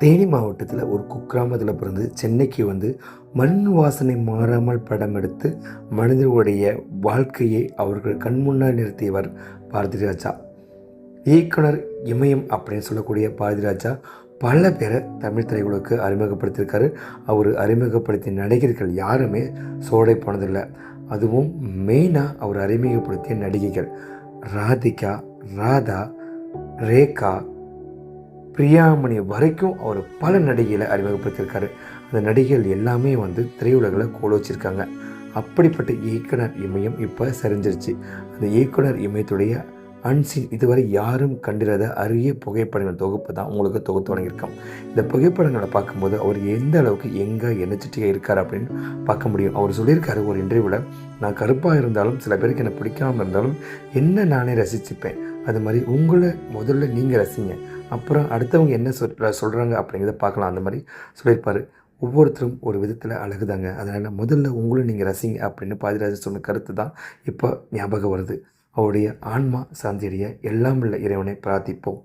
தேனி மாவட்டத்தில் ஒரு குக்கிராமத்தில் பிறந்து சென்னைக்கு வந்து மண் வாசனை மாறாமல் படம் எடுத்து மனிதர்களுடைய வாழ்க்கையை அவர்கள் கண்முன்னால் நிறுத்தியவர் பாரதிராஜா. இயக்குனர் இமயம் அப்படின்னு சொல்லக்கூடிய பாரதிராஜா பல பேரை தமிழ் திரையுலகுக்கு அறிமுகப்படுத்தியிருக்காரு. அவர் அறிமுகப்படுத்திய நடிகர்கள் யாருமே சோடை போனதில்லை. அதுவும் மெயினாக அவர் அறிமுகப்படுத்திய நடிகைகள் ராதிகா, ராதா, ரேகா, பிரியாமணி வரைக்கும் அவர் பல நடிகைகளை அறிமுகப்படுத்தியிருக்காரு. அந்த நடிகைகள் எல்லாமே வந்து திரையுலகில் கோல வச்சுருக்காங்க. அப்படிப்பட்ட இயக்குனர் இமயம் இப்போ சரிஞ்சிருச்சு. அந்த இயக்குனர் இமயத்துடைய அன்சீன் இதுவரை யாரும் கண்டிராத அரிய புகைப்படங்கள் தொகுப்பு தான் உங்களுக்கு தொகுத்து வழங்கியிருக்கோம். இந்த புகைப்படங்களை பார்க்கும்போது அவர் எந்த அளவுக்கு எங்கே எனர்ஜெட்டிக்காக இருக்கார் அப்படின்னு பார்க்க முடியும். அவர் சொல்லியிருக்காரு ஒரு இன்டர்வியூவில், நான் கருப்பாக இருந்தாலும் சில பேருக்கு என்னை பிடிக்காமல் இருந்தாலும் என்ன நானே ரசிச்சுப்பேன். அது மாதிரி உங்களை முதல்ல நீங்கள் ரசிங்க, அப்புறம் அடுத்தவங்க என்ன சொல்கிறாங்க அப்படிங்கிறத பார்க்கலாம். அந்த மாதிரி சொல்லியிருப்பார். ஒவ்வொருத்தரும் ஒரு விதத்தில் அழகுதாங்க. அதனால் முதல்ல உங்களை நீங்கள் ரசிங்க அப்படின்னு பாரதிராஜா சொன்ன கருத்து தான் இப்போ ஞாபகம் வருது. அவருடைய ஆன்மா சாந்தியடைய எல்லாம் உள்ள இறைவனை பிரார்த்திப்போம்.